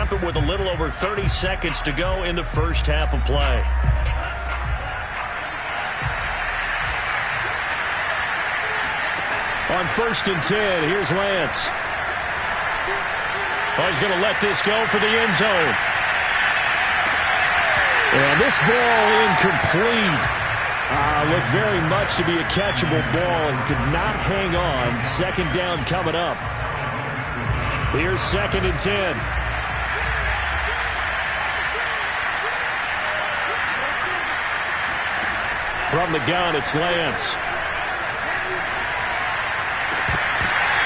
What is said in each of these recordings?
happen with a little over 30 seconds to go in the first half of play. On 1st and 10, here's Lance. Oh, he's going to let this go for the end zone. And this ball incomplete. Looked very much to be a catchable ball and could not hang on. Second down coming up. Here's 2nd and 10. From the gun, it's Lance.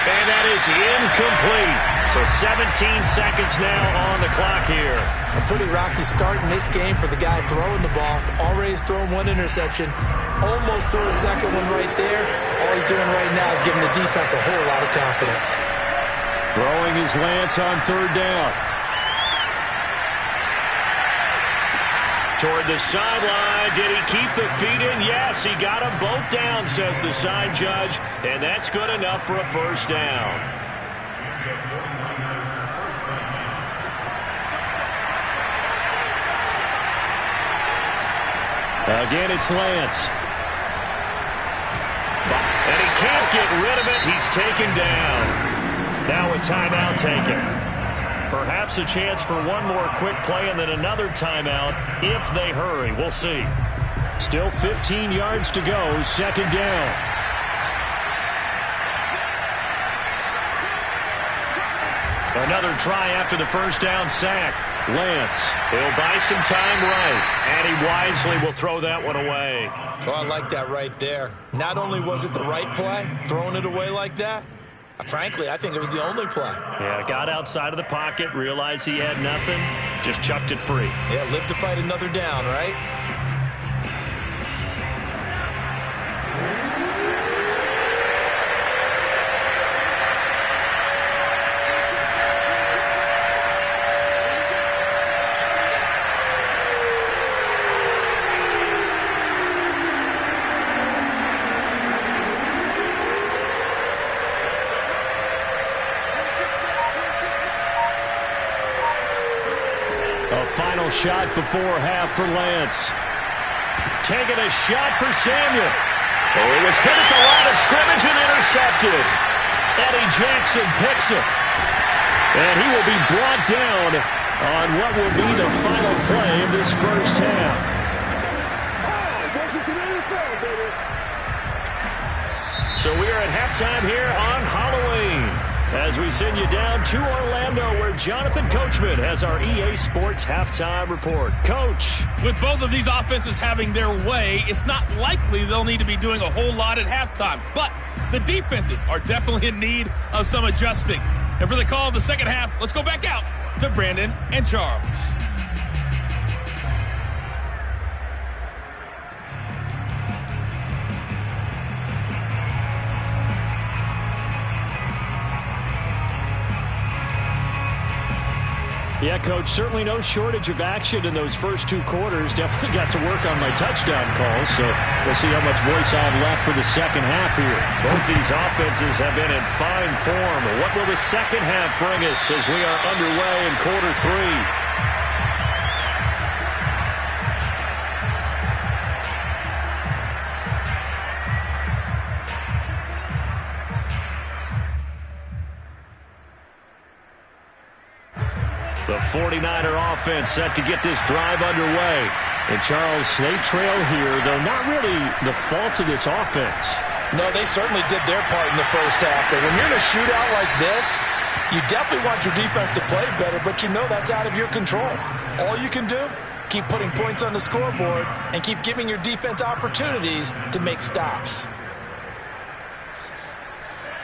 And that is incomplete. So 17 seconds now on the clock here. A pretty rocky start in this game for the guy throwing the ball. Already has thrown one interception. Almost threw a second one right there. All he's doing right now is giving the defense a whole lot of confidence. Throwing is Lance on 3rd down. Toward the sideline. Did he keep the feet in? Yes, he got them both down, says the side judge. And that's good enough for a first down. Again, it's Lance. And he can't get rid of it. He's taken down. Now a timeout taken. Perhaps a chance for one more quick play and then another timeout if they hurry. We'll see. Still 15 yards to go. 2nd down. Another try after the first down sack. Lance, he'll buy some time right, and he wisely will throw that one away. Oh, I like that right there. Not only was it the right play, throwing it away like that, frankly, I think it was the only play. Yeah, got outside of the pocket, realized he had nothing, just chucked it free. Yeah, live to fight another down, right? Final shot before half for Lance. Taking a shot for Samuel. Oh, he was hit at the line of scrimmage and intercepted. Eddie Jackson picks it. And he will be brought down on what will be the final play of this first half. So we are at halftime here on Halloween, as we send you down to Orlando, where Jonathan Coachman has our EA Sports Halftime Report. Coach. With both of these offenses having their way, it's not likely they'll need to be doing a whole lot at halftime. But the defenses are definitely in need of some adjusting. And for the call of the second half, let's go back out to Brandon and Charles. Yeah, Coach, certainly no shortage of action in those first 2 quarters. Definitely got to work on my touchdown calls, so we'll see how much voice I have left for the second half here. Both these offenses have been in fine form. What will the second half bring us as we are underway in quarter 3? The 49er offense set to get this drive underway. And Charles, they trail here, though not really the fault of this offense. No, they certainly did their part in the first half. But when you're in a shootout like this, you definitely want your defense to play better, but you know that's out of your control. All you can do, keep putting points on the scoreboard and keep giving your defense opportunities to make stops.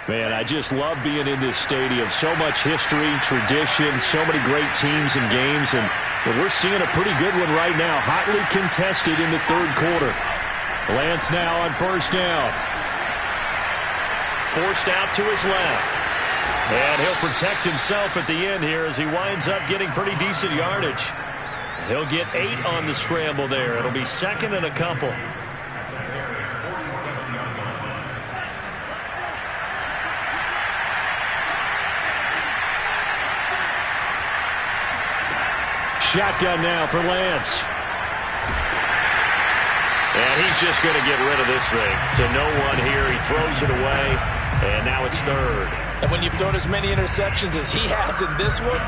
Man, I just love being in this stadium. So much history, tradition, so many great teams and games. And we're seeing a pretty good one right now. Hotly contested in the 3rd quarter. Lance now on 1st down. Forced out to his left. And he'll protect himself at the end here as he winds up getting pretty decent yardage. He'll get 8 on the scramble there. It'll be 2nd and a couple. Shotgun now for Lance. And he's just going to get rid of this thing. To no one here. He throws it away. And now it's third. And when you've thrown as many interceptions as he has in this one,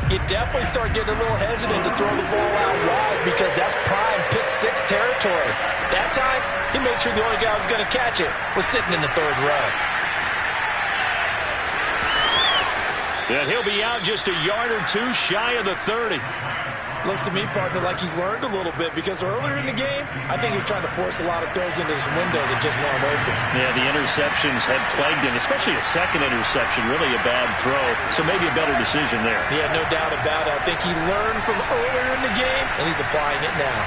you definitely start getting a little hesitant to throw the ball out wide because that's prime pick six territory. That time, he made sure the only guy who was going to catch it was sitting in the third row. And he'll be out just a yard or two shy of the 30. Looks to me, partner, like he's learned a little bit because earlier in the game, I think he was trying to force a lot of throws into some windows that just weren't open. Yeah, the interceptions had plagued him, especially a second interception, really a bad throw. So maybe a better decision there. Yeah, no doubt about it. I think he learned from earlier in the game, and he's applying it now.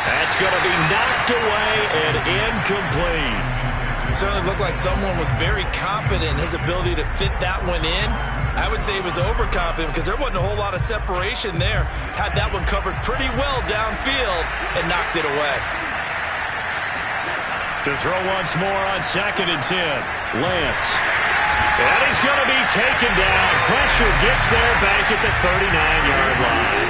That's going to be knocked away and incomplete. It certainly looked like someone was very confident in his ability to fit that one in. I would say he was overconfident because there wasn't a whole lot of separation there. Had that one covered pretty well downfield and knocked it away. To throw once more on 2nd and 10. Lance. And he's going to be taken down. Pressure gets there back at the 39-yard line.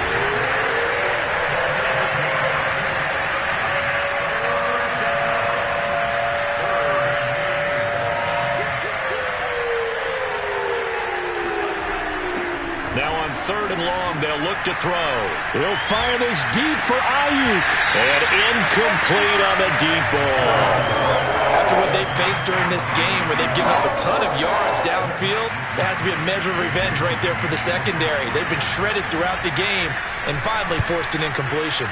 Now on 3rd and long, they'll look to throw. He'll fire this deep for Ayuk. And incomplete on the deep ball. After what they've faced during this game, where they've given up a ton of yards downfield, there has to be a measure of revenge right there for the secondary. They've been shredded throughout the game and finally forced an incompletion.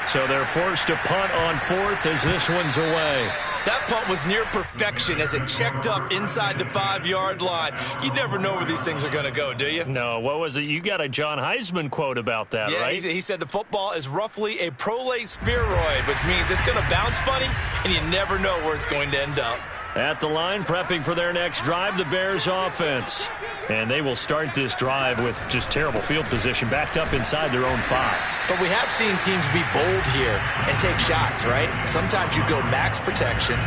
So they're forced to punt on 4th as this one's away. That punt was near perfection as it checked up inside the 5-yard line. You never know where these things are going to go, do you? No, what was it? You got a John Heisman quote about that, right? Yeah, he said the football is roughly a prolate spheroid, which means it's going to bounce funny, and you never know where it's going to end up. At the line, prepping for their next drive, the Bears offense. And they will start this drive with just terrible field position, backed up inside their own 5. But we have seen teams be bold here and take shots, right? Sometimes you go max protection,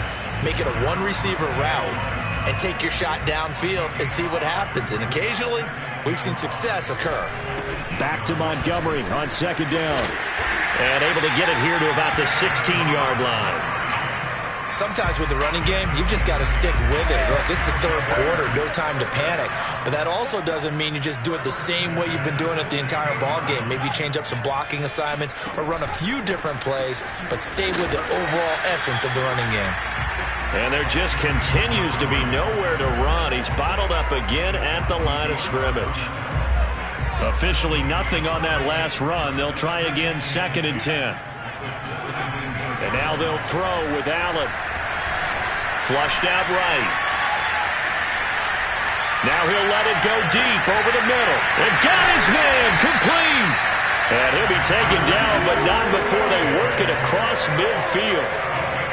make it a one-receiver route, and take your shot downfield and see what happens. And occasionally, we've seen success occur. Back to Montgomery on 2nd down. And able to get it here to about the 16-yard line. Sometimes with the running game, you've just got to stick with it. Look, it's the 3rd quarter, no time to panic. But that also doesn't mean you just do it the same way you've been doing it the entire ball game. Maybe change up some blocking assignments or run a few different plays, but stay with the overall essence of the running game. And there just continues to be nowhere to run. He's bottled up again at the line of scrimmage. Officially nothing on that last run. They'll try again 2nd and 10. And now they'll throw with Allen. Flushed out right. Now he'll let it go deep over the middle. And got his man complete. And he'll be taken down, but not before they work it across midfield.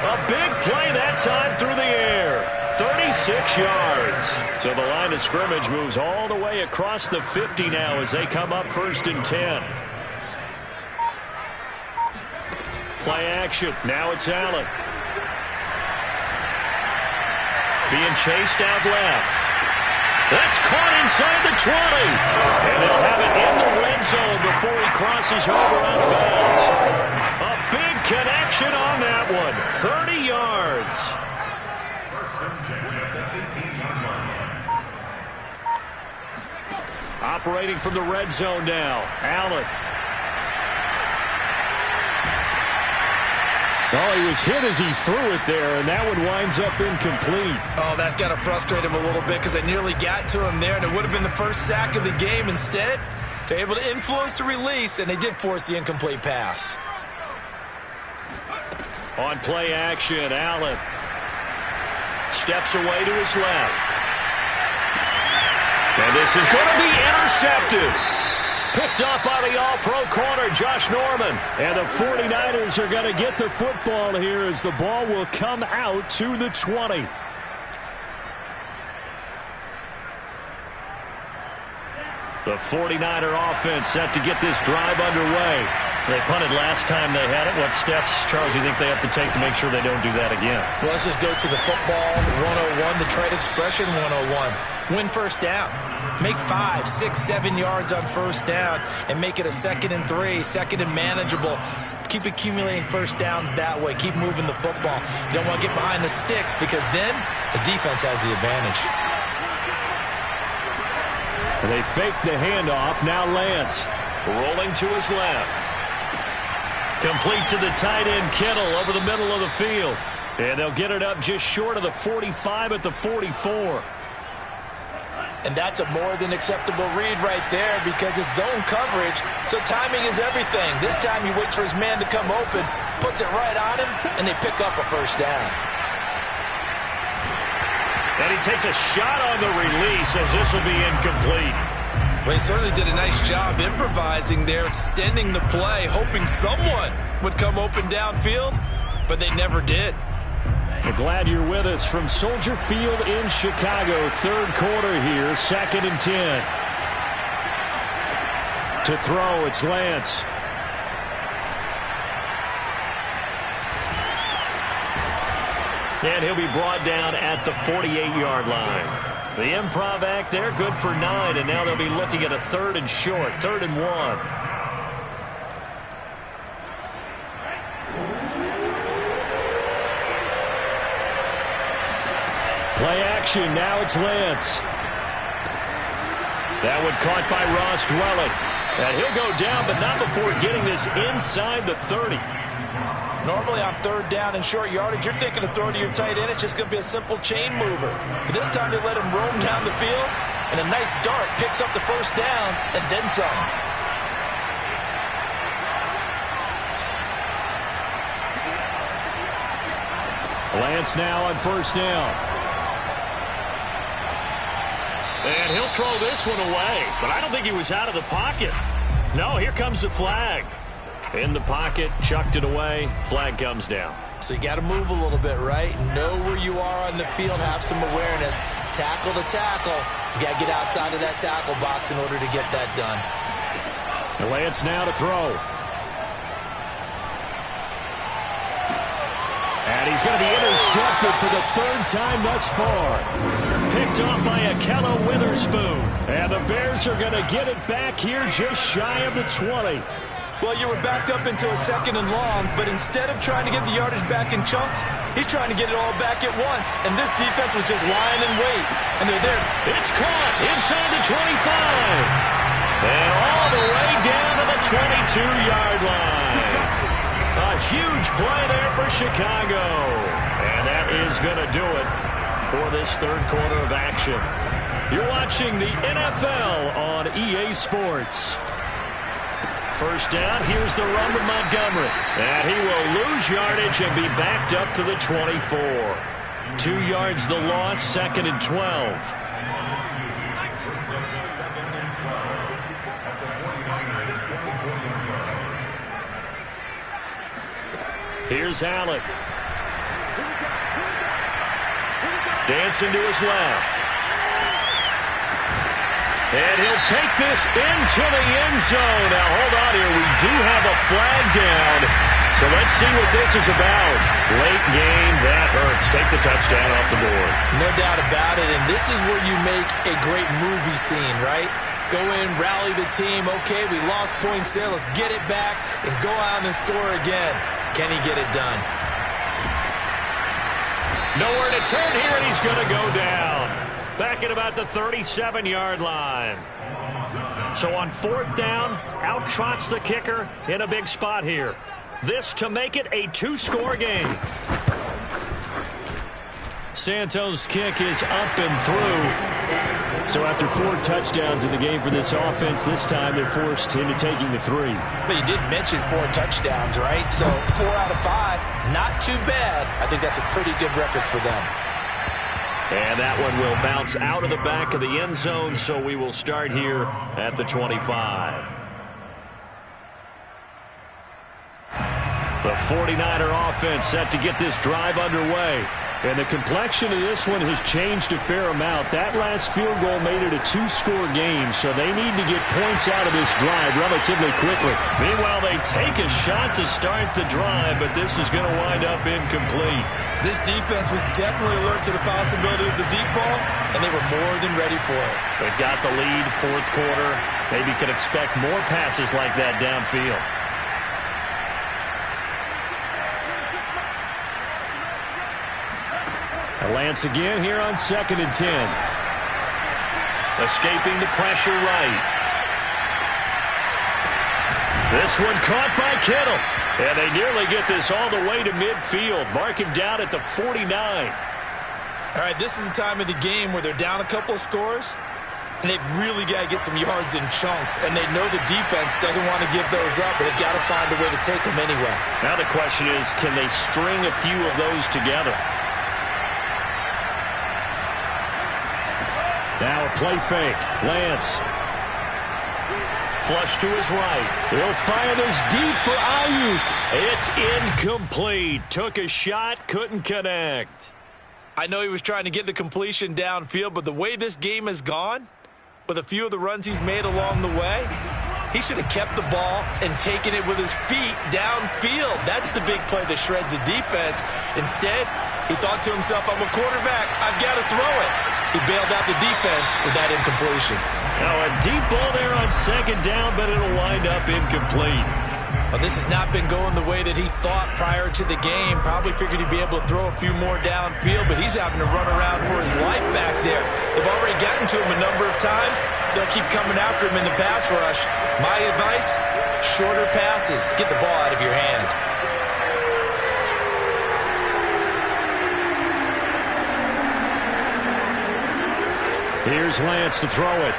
A big play that time through the air. 36 yards. So the line of scrimmage moves all the way across the 50 now as they come up 1st and 10. Play action. Now it's Allen. Being chased out left. That's caught inside the 20. And they'll have it in the red zone before he crosses over out of bounds. A big connection on that one. 30 yards. Operating from the red zone now. Allen. Oh, he was hit as he threw it there, and that one winds up incomplete. Oh, that's got to frustrate him a little bit because they nearly got to him there, and it would have been the first sack of the game. Instead, they're able to influence the release, and they did force the incomplete pass. On play action, Allen steps away to his left. And this is going to be intercepted. Picked up by the all-pro corner, Josh Norman. And the 49ers are going to get the football here as the ball will come out to the 20. The 49er offense set to get this drive underway. They punted last time they had it. What steps, Charles, do you think they have to take to make sure they don't do that again? Well, let's just go to the football 101, the trade expression 101. Win first down. Make 5, 6, 7 yards on first down and make it a 2nd and 3, 2nd and manageable. Keep accumulating first downs that way. Keep moving the football. You don't want to get behind the sticks because then the defense has the advantage. They fake the handoff. Now Lance rolling to his left. Complete to the tight end, Kittle, over the middle of the field. And they'll get it up just short of the 45 at the 44. And that's a more than acceptable read right there because it's zone coverage, so timing is everything. This time he waits for his man to come open, puts it right on him, and they pick up a first down. And he takes a shot on the release as this will be incomplete. Well, he certainly did a nice job improvising there, extending the play, hoping someone would come open downfield, but they never did. We're glad you're with us from Soldier Field in Chicago. Third quarter here, 2nd and 10. To throw, it's Lance. And he'll be brought down at the 48-yard line. The improv act there, good for 9, and now they'll be looking at a 3rd and short, 3rd and 1. Play action, now it's Lance. That one caught by Ross Dwelling. And he'll go down, but not before getting this inside the 30. Normally on 3rd down and short yardage, you're thinking of throwing to your tight end. It's just going to be a simple chain mover. But this time they let him roam down the field, and a nice dart picks up the first down and then some. Lance now on first down. And he'll throw this one away, but I don't think he was out of the pocket. No, here comes the flag. In the pocket, chucked it away, flag comes down. So you got to move a little bit, right? Know where you are on the field, have some awareness. Tackle to tackle. You got to get outside of that tackle box in order to get that done. Lance now to throw. And he's going to be intercepted for the 3rd time thus far. Picked off by Ahkello Witherspoon. And the Bears are going to get it back here just shy of the 20. Well, you were backed up into a 2nd and long, but instead of trying to get the yardage back in chunks, he's trying to get it all back at once. And this defense was just lying in wait. And they're there. It's caught inside the 25. And all the way down to the 22-yard line. A huge play there for Chicago. And that is going to do it for this 3rd quarter of action. You're watching the NFL on EA Sports. First down, here's the run with Montgomery. And he will lose yardage and be backed up to the 24. 2 yards the loss, 2nd and 12. Here's Allen. Dancing to his left. And he'll take this into the end zone. Now, hold on here. We do have a flag down. So let's see what this is about. Late game, that hurts. Take the touchdown off the board. No doubt about it. And this is where you make a great movie scene, right? Go in, rally the team. Okay, we lost points there. Let's get it back and go out and score again. Can he get it done? Nowhere to turn here, and he's going to go down. Back at about the 37-yard line. So on 4th down, out trots the kicker in a big spot here. This to make it a 2-score game. Santos' kick is up and through. So after 4 touchdowns in the game for this offense, this time they're forced into taking the 3. But you did mention 4 touchdowns, right? So 4 out of 5, not too bad. I think that's a pretty good record for them. And that one will bounce out of the back of the end zone, so we will start here at the 25. The 49er offense set to get this drive underway. And the complexion of this one has changed a fair amount. That last field goal made it a two-score game, so they need to get points out of this drive relatively quickly. Meanwhile, they take a shot to start the drive, but this is going to wind up incomplete. This defense was definitely alert to the possibility of the deep ball, and they were more than ready for it. They've got the lead, fourth quarter. Maybe could expect more passes like that downfield. Lance again here on 2nd and 10. Escaping the pressure right. This one caught by Kittle. And they nearly get this all the way to midfield. Mark him down at the 49. All right, this is the time of the game where they're down a couple of scores, and they've really got to get some yards in chunks. And they know the defense doesn't want to give those up, but they've got to find a way to take them anyway. Now the question is, can they string a few of those together? Now a play fake. Lance. Flush to his right. He'll fire this deep for Ayuk. It's incomplete. Took a shot, couldn't connect. I know he was trying to get the completion downfield, but the way this game has gone, with a few of the runs he's made along the way, he should have kept the ball and taken it with his feet downfield. That's the big play that shreds a defense. Instead, he thought to himself, I'm a quarterback. I've got to throw it. He bailed out the defense with that incompletion. Now a deep ball there on 2nd down, but it'll wind up incomplete. Well, this has not been going the way that he thought prior to the game. Probably figured he'd be able to throw a few more downfield, but he's having to run around for his life back there. They've already gotten to him a number of times. They'll keep coming after him in the pass rush. My advice, shorter passes. Get the ball out of your hand. Here's Lance to throw it.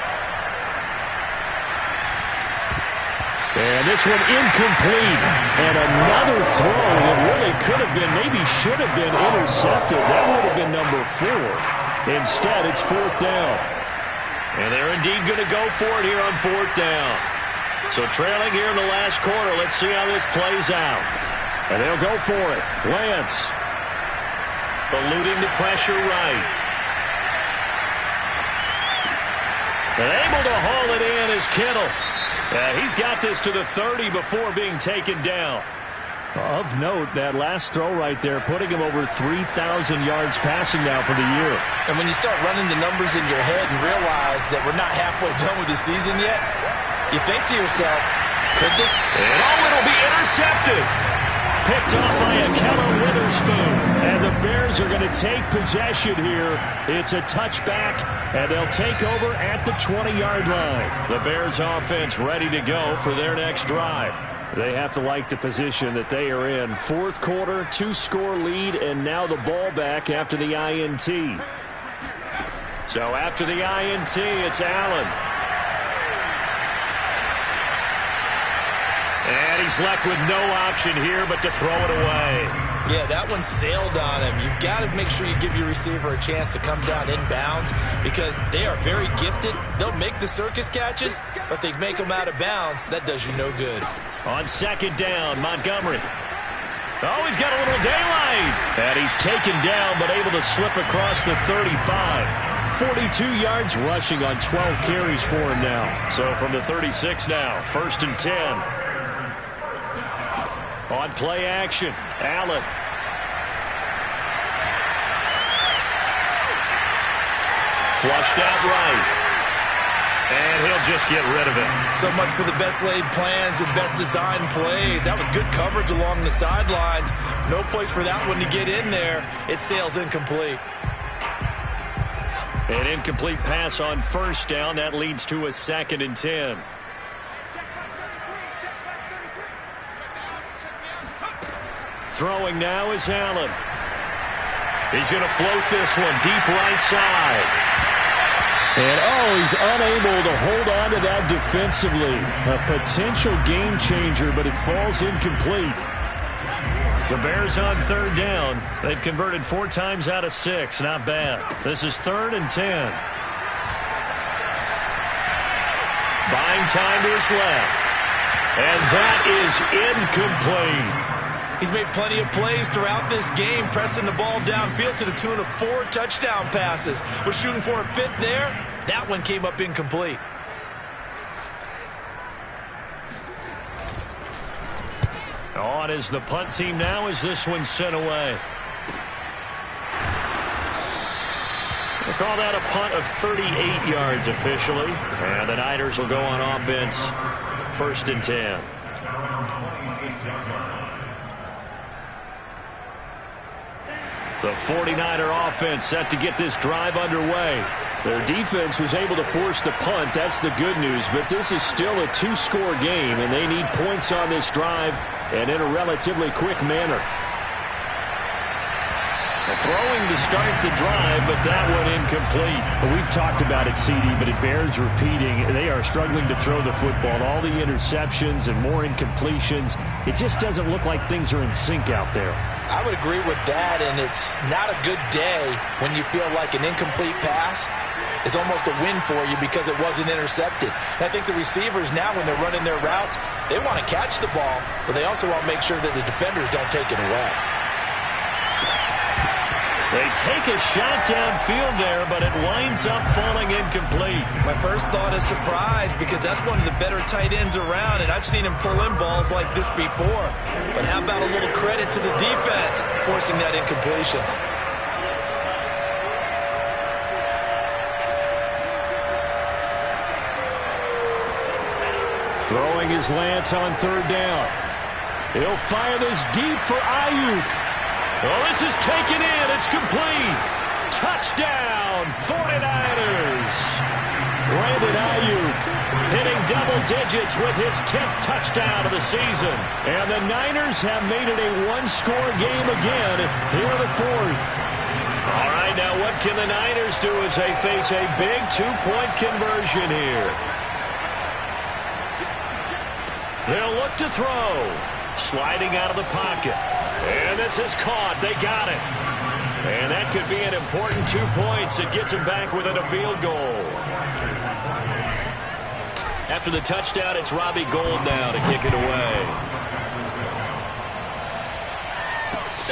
And this one incomplete. And another throw that really could have been, maybe should have been intercepted. That would have been number 4. Instead, it's 4th down. And they're indeed going to go for it here on 4th down. So trailing here in the last quarter, let's see how this plays out. And they'll go for it. Lance eluding the pressure right. And able to haul it in is Kittle. He's got this to the 30 before being taken down. Of note, that last throw right there, putting him over 3,000 yards passing now for the year. And when you start running the numbers in your head and realize that we're not halfway done with the season yet, you think to yourself, could this... And it'll be intercepted. Picked off by a Keller Witherspoon. And the Bears are going to take possession here. It's a touchback, and they'll take over at the 20-yard line. The Bears offense ready to go for their next drive. They have to like the position that they are in. 4th quarter, 2-score lead, and now the ball back after the INT. So after the INT, it's Allen. And he's left with no option here but to throw it away. Yeah, that one sailed on him. You've got to make sure you give your receiver a chance to come down inbounds because they are very gifted. They'll make the circus catches, but they make them out of bounds. That does you no good. On 2nd down, Montgomery. Oh, he's got a little daylight. And he's taken down but able to slip across the 35. 42 yards rushing on 12 carries for him now. So from the 36 now, 1st and 10. On play action, Allen. Flushed out right. And he'll just get rid of it. So much for the best laid plans and best designed plays. That was good coverage along the sidelines. No place for that one to get in there. It sails incomplete. An incomplete pass on 1st down. That leads to a 2nd and 10. Throwing now is Allen. He's going to float this one deep right side. And, he's unable to hold on to that defensively. A potential game changer, but it falls incomplete. The Bears on 3rd down. They've converted 4 times out of 6. Not bad. This is 3rd and 10. Buying time to his left. And that is incomplete. He's made plenty of plays throughout this game, pressing the ball downfield to the tune of 4 touchdown passes. We're shooting for a 5th there. That one came up incomplete. On is the punt team now as this one's sent away. We'll call that a punt of 38 yards officially. And the Niners will go on offense, 1st and 10. The 49er offense set to get this drive underway. Their defense was able to force the punt. That's the good news. But this is still a 2-score game, and they need points on this drive and in a relatively quick manner. Throwing to start the drive, but that one incomplete. Well, we've talked about it, CD, but it bears repeating. They are struggling to throw the football. All the interceptions and more incompletions. It just doesn't look like things are in sync out there. I would agree with that, and it's not a good day when you feel like an incomplete pass is almost a win for you because it wasn't intercepted. And I think the receivers now, when they're running their routes, they want to catch the ball, but they also want to make sure that the defenders don't take it away. They take a shot downfield there, but it winds up falling incomplete. My first thought is surprise because that's one of the better tight ends around, and I've seen him pull in balls like this before. But how about a little credit to the defense forcing that incompletion? Throwing is Lance on 3rd down. He'll fire this deep for Ayuk. Oh, this is taken in. It's complete. Touchdown, 49ers. Brandon Ayuk hitting double digits with his 10th touchdown of the season. And the Niners have made it a 1-score game again here in the 4th. All right, now what can the Niners do as they face a big 2-point conversion here? They'll look to throw. Sliding out of the pocket. And this is caught. They got it. And that could be an important 2 points. It gets him back within a field goal. After the touchdown, it's Robbie Gould now to kick it away.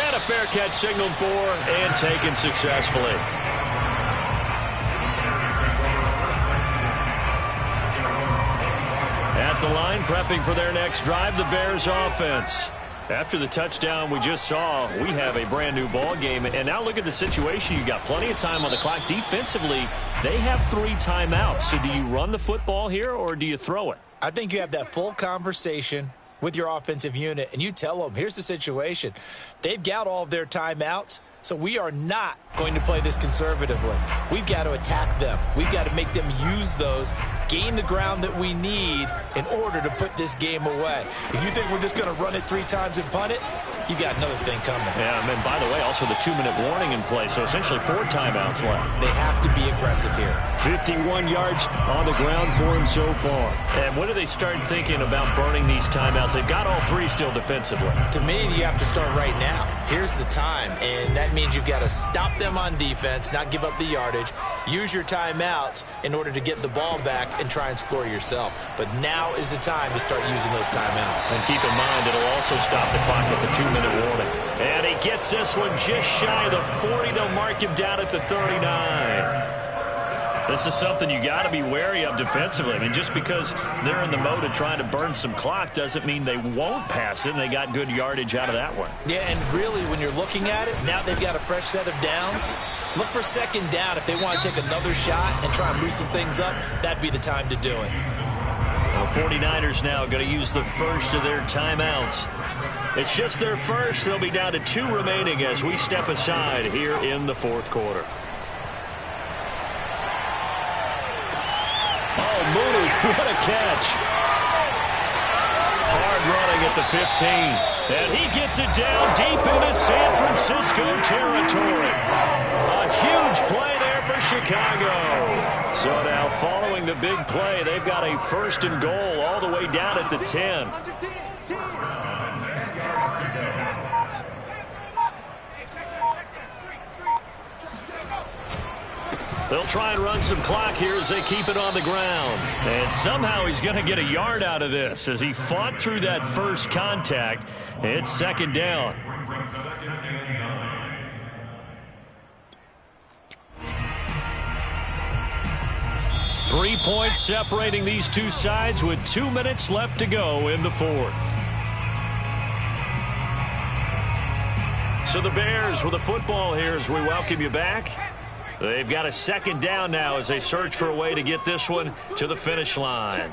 And a fair catch signaled for and taken successfully. At the line, prepping for their next drive, the Bears offense. After the touchdown we just saw, we have a brand new ball game. And now look at the situation. You got plenty of time on the clock. Defensively, they have 3 timeouts. So do you run the football here or do you throw it? I think you have that full conversation with your offensive unit, and you tell them, here's the situation. They've got all of their timeouts, so we are not going to play this conservatively. We've got to attack them. We've got to make them use those, gain the ground that we need in order to put this game away. If you think we're just going to run it 3 times and punt it, you got another thing coming. Yeah, and by the way, also the 2-minute warning in play, so essentially 4 timeouts left. They have to be aggressive here. 51 yards on the ground for him so far. And when do they start thinking about burning these timeouts? They've got all 3 still defensively. To me, you have to start right now. Here's the time, and that means you've got to stop them on defense, not give up the yardage, use your timeouts in order to get the ball back and try and score yourself. But now is the time to start using those timeouts. And keep in mind, it'll also stop the clock at the 2-minute warning. And he gets this one just shy of the 40. They'll mark him down at the 39. This is something you got to be wary of defensively. I mean, just because they're in the mode of trying to burn some clock doesn't mean they won't pass it, and they got good yardage out of that one. Yeah, and really, when you're looking at it, now they've got a fresh set of downs. Look for 2nd down. If they want to take another shot and try and loosen things up, that'd be the time to do it. The 49ers now going to use the first of their timeouts. It's just their first. They'll be down to 2 remaining as we step aside here in the 4th quarter. Oh, Mooney, what a catch. Hard running at the 15. And he gets it down deep into San Francisco territory. A huge play there for Chicago. So now following the big play, they've got a 1st and goal all the way down at the 10. They'll try and run some clock here as they keep it on the ground. And somehow he's going to get a yard out of this as he fought through that first contact. It's second down. 3 points separating these two sides with 2 minutes left to go in the fourth. So the Bears with the football here as we welcome you back. They've got a second down now as they search for a way to get this one to the finish line.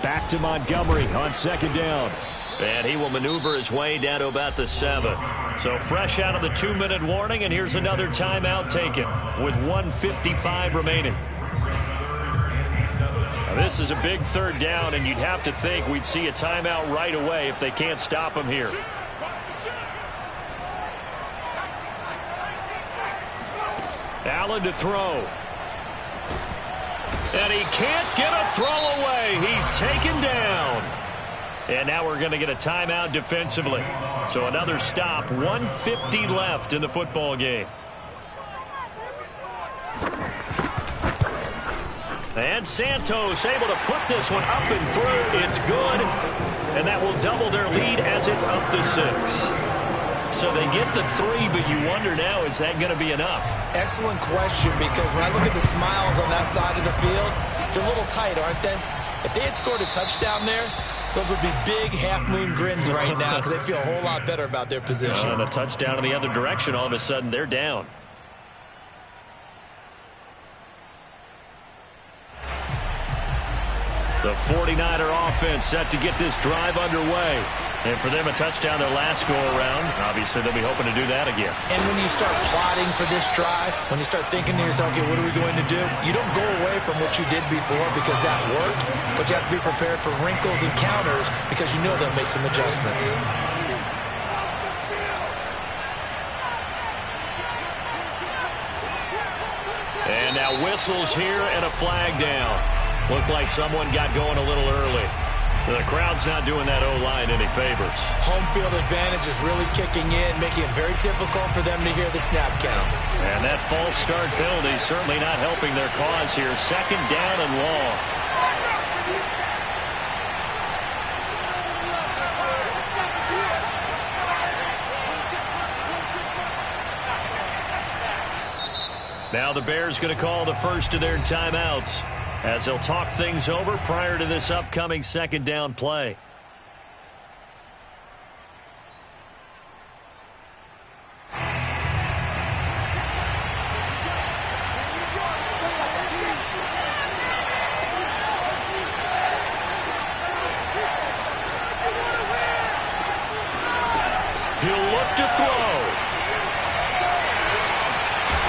Back to Montgomery on second down. And he will maneuver his way down to about the 7. So fresh out of the 2-minute warning, and here's another timeout taken with 1:55 remaining. Now this is a big third down, and you'd have to think we'd see a timeout right away if they can't stop him here. Allen to throw. And he can't get a throw away. He's taken down. And now we're going to get a timeout defensively. So another stop. 1:50 left in the football game. And Santos able to put this one up and through. It's good. And that will double their lead as it's up to 6. So they get the 3, but you wonder now, is that going to be enough? Excellent question, because when I look at the smiles on that side of the field, they're a little tight, aren't they? If they had scored a touchdown there, those would be big half-moon grins right now because they'd feel a whole lot better about their position. And a touchdown in the other direction, all of a sudden they're down. The 49er offense set to get this drive underway. And for them, a touchdown their last go-around. Obviously, they'll be hoping to do that again. And when you start plotting for this drive, when you start thinking to yourself, okay, what are we going to do? You don't go away from what you did before because that worked, but you have to be prepared for wrinkles and counters because you know they'll make some adjustments. And now whistles here and a flag down. Looked like someone got going a little early. The crowd's not doing that O-line any favors. Home field advantage is really kicking in, making it very difficult for them to hear the snap count. And that false start penalty certainly not helping their cause here. Second down and long. Now the Bears going to call the first of their timeouts as they'll talk things over prior to this upcoming second down play. He'll look to throw.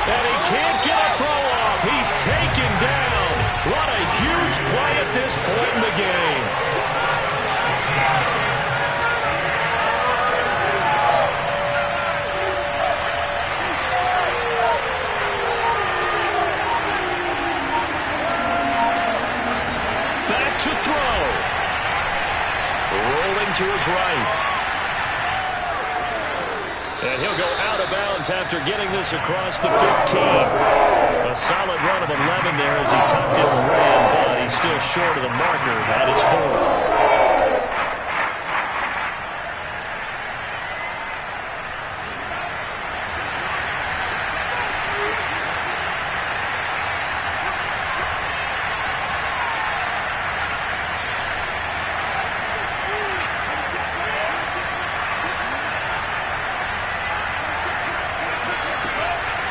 And he can't get a throw off. He's taken down. What a huge play at this point in the game. Back to throw. Rolling to his right. And he'll go out of bounds after getting this across the 15. A solid run of 11 there as he tucked it and ran, but he's still short of the marker at his 4th.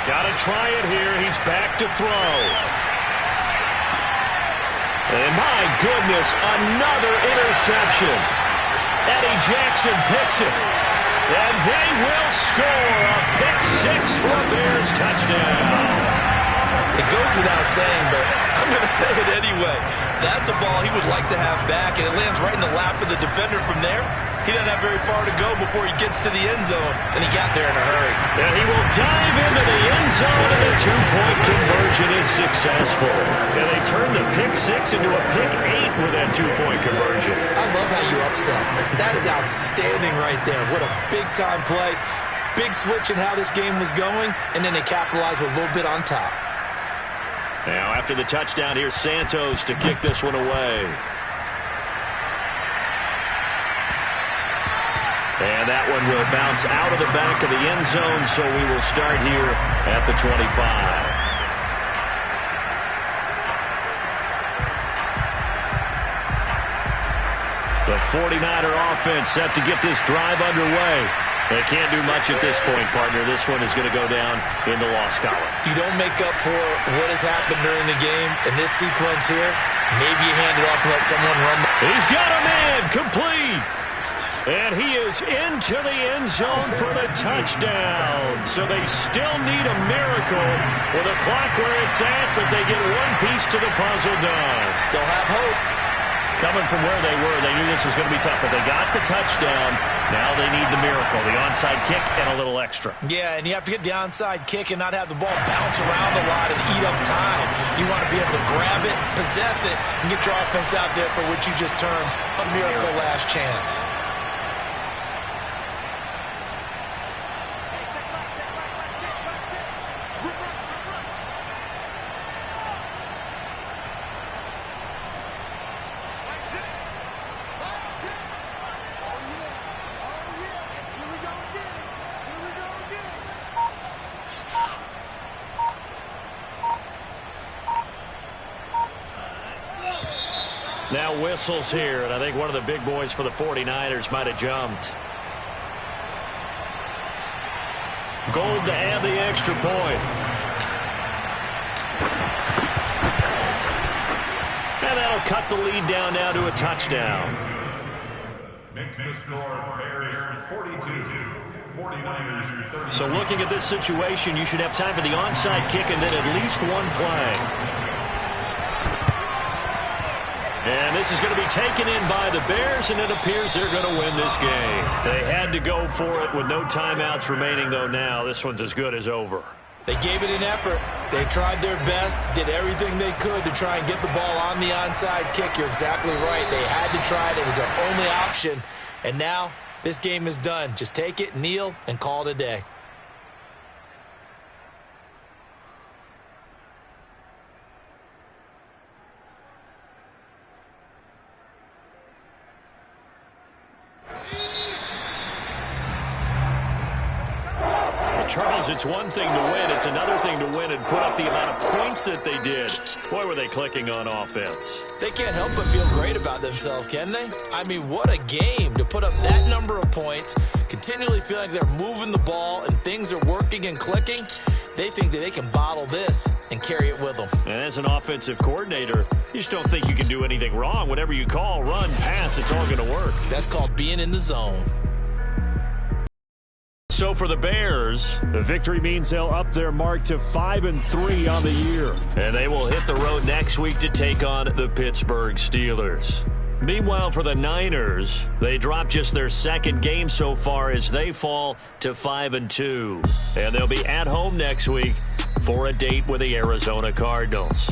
Gotta try it here. He's back to throw. And my goodness, another interception. Eddie Jackson picks it. And they will score a pick-6 for a Bears touchdown. It goes without saying, but I'm going to say it anyway. That's a ball he would like to have back, and it lands right in the lap of the defender from there. He doesn't have very far to go before he gets to the end zone, and he got there in a hurry. And he will dive into the end zone, and a 2-point conversion is successful. And they turned the pick 6 into a pick 8 with that 2-point conversion. I love how you upset. That is outstanding right there. What a big-time play. Big switch in how this game was going, and then they capitalized a little bit on top. Now, after the touchdown, here's Santos to kick this one away. And that one will bounce out of the back of the end zone, so we will start here at the 25. The 49er offense set to get this drive underway. They can't do much at this point, partner. This one is going to go down in the loss column. You don't make up for what has happened during the game. In this sequence here, maybe you hand it off and let someone run. He's got a man complete. And he is into the end zone for the touchdown. So they still need a miracle with a clock where it's at, but they get one piece to the puzzle done. Still have hope. Coming from where they were, they knew this was going to be tough, but they got the touchdown. Now they need the miracle, the onside kick and a little extra. Yeah, and you have to get the onside kick and not have the ball bounce around a lot and eat up time. You want to be able to grab it, possess it, and get your offense out there for what you just termed a miracle last chance. Now whistles here, and I think one of the big boys for the 49ers might have jumped. Gold to add the extra point. And that'll cut the lead down now to a touchdown. Makes the score Bears 42, 49ers 30. So looking at this situation, you should have time for the onside kick and then at least one play. And this is going to be taken in by the Bears, and it appears they're going to win this game. They had to go for it with no timeouts remaining, though now. This one's as good as over. They gave it an effort. They tried their best, did everything they could to try and get the ball on the onside kick. You're exactly right. They had to try it. It was their only option. And now this game is done. Just take it, kneel, and call it a day. Charles, it's one thing to win. It's another thing to win and put up the amount of points that they did. Boy, were they clicking on offense. They can't help but feel great about themselves, can they? I mean, what a game to put up that number of points, continually feel like they're moving the ball and things are working and clicking. They think that they can bottle this and carry it with them. And as an offensive coordinator, you just don't think you can do anything wrong. Whatever you call, run, pass, it's all going to work. That's called being in the zone. So for the Bears, the victory means they'll up their mark to 5-3 on the year. And they will hit the road next week to take on the Pittsburgh Steelers. Meanwhile, for the Niners, they dropped just their second game so far as they fall to 5-2. And they'll be at home next week for a date with the Arizona Cardinals.